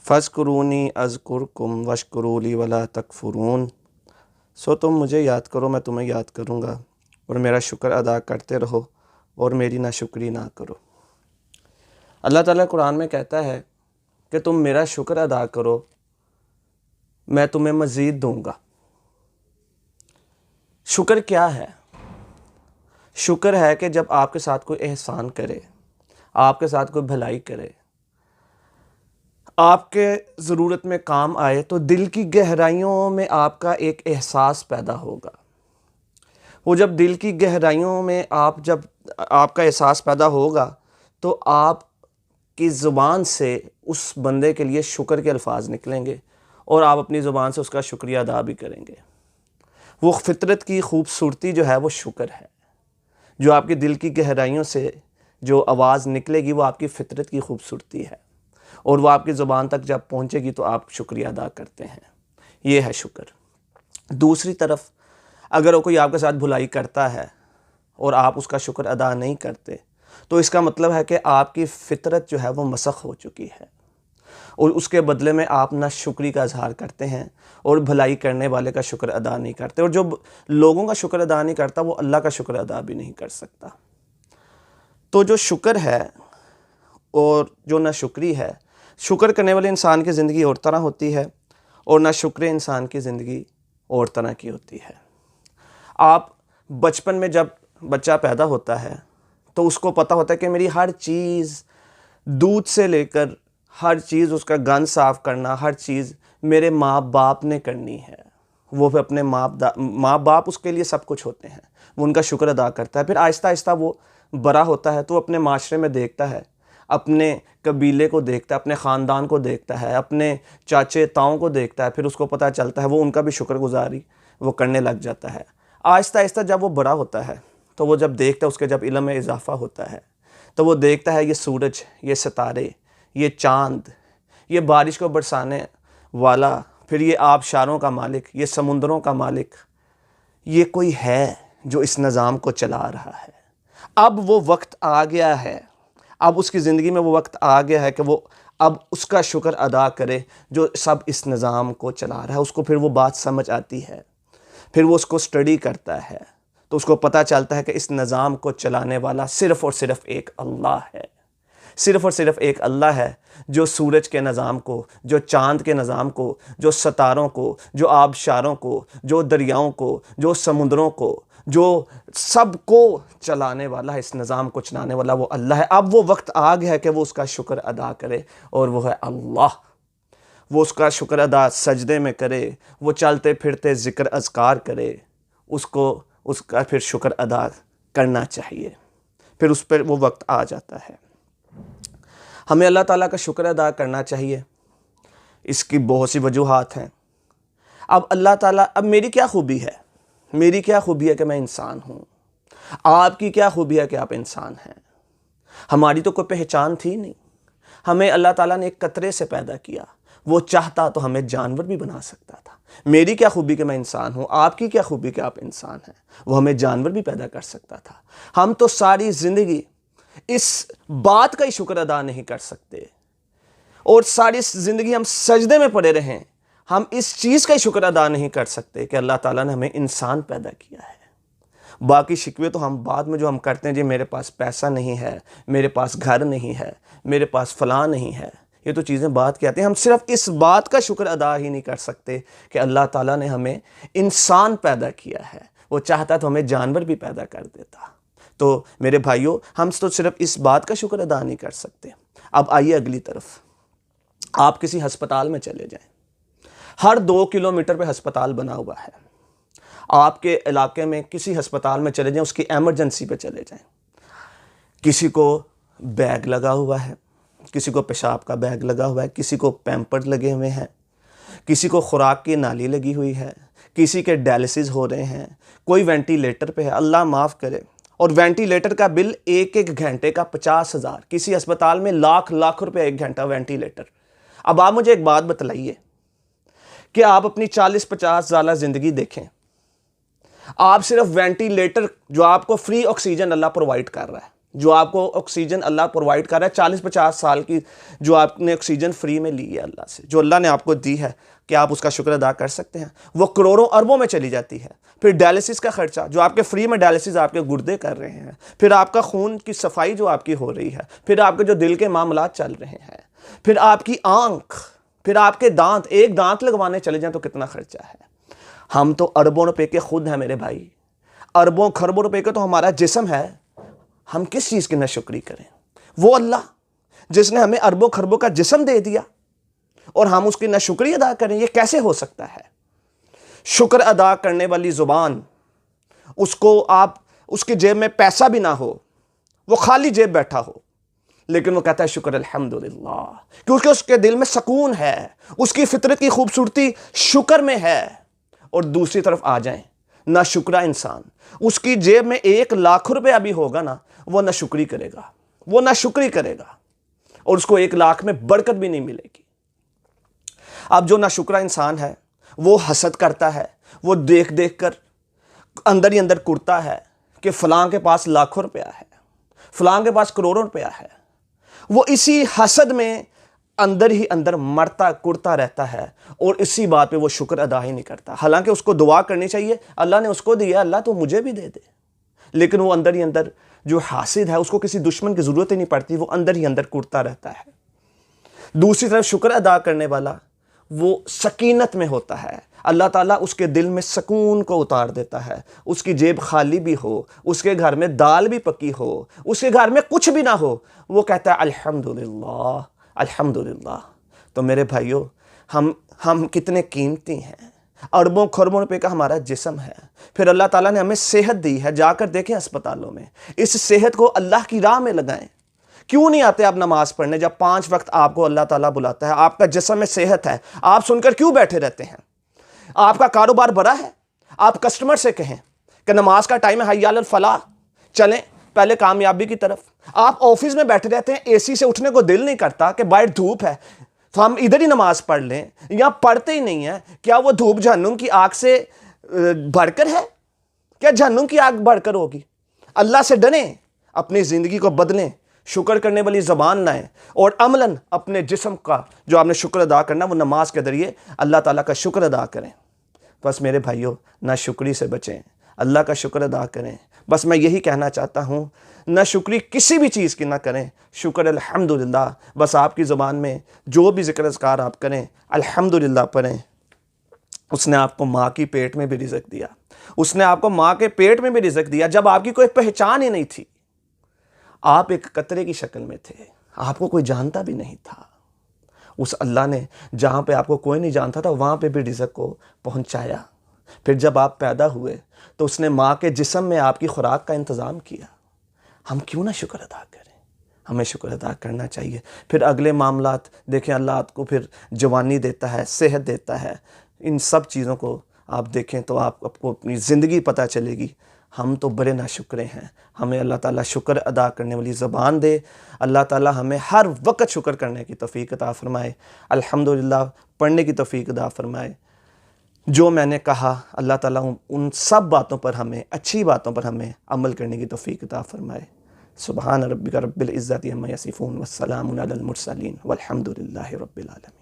फ़ज़्कुरूनी अज़्कुरकुम वश्कुरूली वला तकफ़ुरून। सो तुम मुझे याद करो, मैं तुम्हें याद करूँगा, और मेरा शुक्र अदा करते रहो और मेरी नाशुक्री ना करो। अल्लाह ताला कुरान में कहता है कि तुम मेरा शुक्र अदा करो, मैं तुम्हें मज़ीद दूँगा। शुक्र क्या है? शुक्र है कि जब आपके साथ कोई एहसान करे, आपके साथ कोई भलाई करे, आपके ज़रूरत में काम आए, तो दिल की गहराइयों में आपका एक एहसास पैदा होगा। वो जब दिल की गहराइयों में जब आपका एहसास पैदा होगा, तो आपकी ज़ुबान से उस बंदे के लिए शुक्र के अल्फाज निकलेंगे और आप अपनी ज़ुबान से उसका शुक्रिया अदा भी करेंगे। वो फ़ितरत की खूबसूरती जो है वो शुक्र है। जो आपके दिल की गहराइयों से जो आवाज़ निकलेगी वो आपकी फ़ितरत की खूबसूरती है, और वो आपकी ज़ुबान तक जब पहुँचेगी तो आप शुक्रिया अदा करते हैं। ये है शुक्र। दूसरी तरफ अगर कोई आपके साथ भुलाई करता है और आप उसका शुक्र अदा नहीं करते, तो इसका मतलब है कि आपकी फ़ितरत जो है वो मसख़ हो चुकी है, और उसके बदले में आप नाशुक्री का इज़हार करते हैं और भलाई करने वाले का शुक्र अदा नहीं करते। और जो लोगों का शुक्र अदा नहीं करता, वो अल्लाह का शुक्र अदा भी नहीं कर सकता। तो जो शुक्र है और जो नाशुक्री है, शुक्र करने वाले इंसान की ज़िंदगी और तरह होती है, और नाशुक्र इंसान की ज़िंदगी और तरह की होती है। आप बचपन में जब बच्चा पैदा होता है, तो उसको पता होता है कि मेरी हर चीज़, दूध से लेकर हर चीज़, उसका गंद साफ़ करना, हर चीज़ मेरे माँ बाप ने करनी है। वो भी अपने माँ बाप उसके लिए सब कुछ होते हैं, वो उनका शुक्र अदा करता है। फिर आहिस्ता आहिस्ता वो बड़ा होता है, तो अपने माशरे में देखता है, अपने कबीले को देखता है, अपने ख़ानदान को देखता है, अपने चाचे ताओं को देखता है। फिर उसको पता चलता है, वो उनका भी शुक्रगुजारी वो करने लग जाता है। आहिस्ता आहिस्ता जब वो बड़ा होता है, तो वो जब देखता है, उसके जब इल्म में इजाफ़ा होता है, तो वो देखता है ये सूरज, ये सितारे, ये चाँद, ये बारिश को बरसाने वाला, फिर ये आबशारों का मालिक, ये समुंदरों का मालिक, ये कोई है जो इस निज़ाम को चला रहा है। अब वो वक्त आ गया है, अब उसकी ज़िंदगी में वो वक्त आ गया है कि वो अब उसका शुक्र अदा करे जो सब इस निज़ाम को चला रहा है। उसको फिर वो बात समझ आती है, फिर वो उसको स्टडी करता है, तो उसको पता चलता है कि इस निज़ाम को चलाने वाला सिर्फ़ और सिर्फ़ एक अल्लाह है। सिर्फ़ और सिर्फ़ एक अल्लाह है जो सूरज के निज़ाम को, जो चाँद के निज़ाम को, जो सितारों को, जो आबशारों को, जो दरियाओं को, जो समुद्रों को, जो सबको चलाने वाला है, इस निज़ाम को चलाने वाला वो अल्लाह है। अब वो वक्त आ गया है कि वो उसका शुक्र अदा करे, और वो है अल्लाह। वो उसका शुक्र अदा सजदे में करे, वो चलते फिरते ज़िक्र अज़कार करे, उसको उसका फिर शुक्र अदा करना चाहिए। फिर उस पर वो वक्त आ जाता है। हमें अल्लाह ताला का शुक्र अदा करना चाहिए। इसकी बहुत सी वजूहात हैं। अब अल्लाह ताला, अब मेरी क्या खूबी है? मेरी क्या खूबी है कि मैं इंसान हूँ? आपकी क्या खूबी है कि आप इंसान हैं? हमारी तो कोई पहचान थी नहीं। हमें अल्लाह ताला ने एक कतरे से पैदा किया। वो चाहता तो हमें जानवर भी बना सकता था। मेरी क्या खूबी कि मैं इंसान हूँ? आपकी क्या खूबी कि आप इंसान हैं? वो हमें जानवर भी पैदा कर सकता था। हम तो सारी ज़िंदगी इस बात का ही शुक्र अदा नहीं कर सकते, और सारी ज़िंदगी हम सजदे में पड़े रहें, हम इस चीज़ का ही शुक्र अदा नहीं कर सकते कि अल्लाह ताला ने हमें इंसान पैदा किया है। बाकी शिकवे तो हम बाद में जो हम करते हैं, जी मेरे पास पैसा नहीं है, मेरे पास घर नहीं है, मेरे पास फ़लाँ नहीं है, ये तो चीज़ें बात की आती हैं। हम सिर्फ इस बात का शुक्र अदा ही नहीं कर सकते कि अल्लाह ताला ने हमें इंसान पैदा किया है। वो चाहता तो हमें जानवर भी पैदा कर देता। तो मेरे भाइयों, हम तो सिर्फ इस बात का शुक्र अदा नहीं कर सकते। अब आइए अगली तरफ। आप किसी अस्पताल में चले जाएं, हर 2 किलोमीटर पे अस्पताल बना हुआ है। आपके इलाके में किसी अस्पताल में चले जाएं, उसकी इमरजेंसी पे चले जाएं, किसी को बैग लगा हुआ है, किसी को पेशाब का बैग लगा हुआ है, किसी को पैम्पर्स लगे हुए हैं, किसी को खुराक की नाली लगी हुई है, किसी के डायलिसिस हो रहे हैं, कोई वेंटिलेटर पे है, अल्लाह माफ़ करे। और वेंटिलेटर का बिल एक एक घंटे का 50,000, किसी अस्पताल में लाख लाख रुपए एक घंटा वेंटिलेटर। अब आप मुझे एक बात बतलाइए कि आप अपनी 40-50 साल ज़िंदगी देखें, आप सिर्फ वेंटिलेटर, जो आपको फ्री ऑक्सीजन अल्लाह प्रोवाइड कर रहा है, जो आपको ऑक्सीजन अल्लाह प्रोवाइड कर रहा है, 40-50 साल की जो आपने ऑक्सीजन फ्री में ली है अल्लाह से, जो अल्लाह ने आपको दी है, क्या आप उसका शुक्र अदा कर सकते हैं? वो करोड़ों अरबों में चली जाती है। फिर डायलिसिस का खर्चा, जो आपके फ्री में डायलिसिस आपके गुर्दे कर रहे हैं, फिर आपका खून की सफाई जो आपकी हो रही है, फिर आपके जो दिल के मामलात चल रहे हैं, फिर आपकी आंख, फिर आपके दांत, एक दांत लगवाने चले जाएं तो कितना खर्चा है। हम तो अरबों रुपए के खुद हैं मेरे भाई, अरबों खरबों रुपए का तो हमारा जिस्म है। हम किस चीज़ की नाशुक्री करें? वो अल्लाह जिसने हमें अरबों खरबों का जिस्म दे दिया और हम उसकी नाशुक्री अदा करें, ये कैसे हो सकता है? शुक्र अदा करने वाली ज़ुबान, उसको आप, उसकी जेब में पैसा भी ना हो, वो खाली जेब बैठा हो, लेकिन वो कहता है शुक्र अल्हम्दुलिल्लाह, क्योंकि उसके दिल में सुकून है, उसकी फितरत की खूबसूरती शुक्र में है। और दूसरी तरफ आ जाएं ना शुक्रा इंसान, उसकी जेब में 1 लाख रुपया भी होगा ना, वो ना शुक्री करेगा, वो ना शुक्री करेगा और उसको 1 लाख में बरकत भी नहीं मिलेगी। अब जो ना शुक्रा इंसान है वो हसद करता है, वो देख देख कर अंदर ही अंदर कुड़ता है कि फलां के पास लाखों रुपया है, फलां के पास करोड़ों रुपया है। वो इसी हसद में अंदर ही अंदर मरता कुड़ता रहता है और इसी बात पे वो शुक्र अदा ही नहीं करता। हालांकि उसको दुआ करनी चाहिए, अल्लाह ने उसको दिया, अल्लाह तो मुझे भी दे दे, लेकिन वो अंदर ही अंदर जो हासिद है, उसको किसी दुश्मन की ज़रूरत ही नहीं पड़ती, वो अंदर ही अंदर कुड़ता रहता है। दूसरी तरफ शुक्र अदा करने वाला वो सकीनत में होता है, अल्लाह ताला उसके दिल में सुकून को उतार देता है। उसकी जेब खाली भी हो, उसके घर में दाल भी पकी हो, उसके घर में कुछ भी ना हो, वो कहता है अल्हम्दुलिल्लाह अल्हम्दुलिल्लाह। तो मेरे भाइयों, हम कितने कीमती हैं, अरबों खरबों रुपए का हमारा जिस्म है, फिर अल्लाह ताला ने हमें सेहत दी है। जाकर देखें अस्पतालों में, इस सेहत को अल्लाह की राह में लगाएं। क्यों नहीं आते आप नमाज पढ़ने जब 5 वक्त आपको अल्लाह ताला बुलाता है? आपका जिस्म में सेहत है, आप सुनकर क्यों बैठे रहते हैं? आपका कारोबार बड़ा है, आप कस्टमर से कहें कि नमाज का टाइम है, हय्या अलल फलाह, चलें पहले कामयाबी की तरफ। आप ऑफिस में बैठे रहते हैं, एसी से उठने को दिल नहीं करता कि बाहर धूप है तो हम इधर ही नमाज पढ़ लें, या पढ़ते ही नहीं है। क्या वो धूप जहन्नुम की आग से बढ़कर है? क्या जहन्नुम की आग बढ़कर होगी? अल्लाह से डरें, अपनी ज़िंदगी को बदलें, शुक्र करने वाली ज़बान लाएं और अमलन अपने जिस्म का जो आपने शुक्र अदा करना वो नमाज के ज़रिए अल्लाह ताला का शुक्र अदा करें। बस मेरे भाइयों, ना शुक्री से बचें, अल्लाह का शुक्र अदा करें। बस मैं यही कहना चाहता हूँ, ना शुक्री किसी भी चीज़ की ना करें, शुक्र अल्हम्दुलिल्लाह। बस आपकी ज़ुबान में जो भी ज़िक्र अज़कार आप करें, अल्हम्दुलिल्लाह पढ़ें। उसने आपको माँ की पेट में भी रिज़्क़ दिया, उसने आपको माँ के पेट में भी रिज़्क़ दिया जब आपकी कोई पहचान ही नहीं थी। आप एक कतरे की शक्ल में थे, आपको कोई जानता भी नहीं था। उस अल्लाह ने जहाँ पे आपको कोई नहीं जानता था, वहाँ पे भी रिज़्क़ को पहुँचाया। फिर जब आप पैदा हुए तो उसने माँ के जिस्म में आपकी खुराक का इंतज़ाम किया। हम क्यों ना शुक्र अदा करें? हमें शुक्र अदा करना चाहिए। फिर अगले मामलात देखें, अल्लाह आपको फिर जवानी देता है, सेहत देता है। इन सब चीज़ों को आप देखें तो आपको अपनी ज़िंदगी पता चलेगी। हम तो बड़े नाशुक्रे हैं। हमें अल्लाह ताला शुक्र अदा करने वाली ज़बान दे। अल्लाह ताला हमें हर वक्त शुक्र करने की तौफ़ीक अता फ़रमाए, अल्हम्दुलिल्लाह पढ़ने की तौफ़ीक अता फ़रमाए। जो मैंने कहा अल्लाह ताला उन सब बातों पर हमें, अच्छी बातों पर हमें अमल करने की तौफ़ीक अता फ़रमाए। सुबहान रब्बिका रब्बिल इज़्ज़ति अम्मा यसिफ़ून वस्सलामुन अलल मुरसलीन वल्हम्दुलिल्लाहि रब्बिल आलमीन।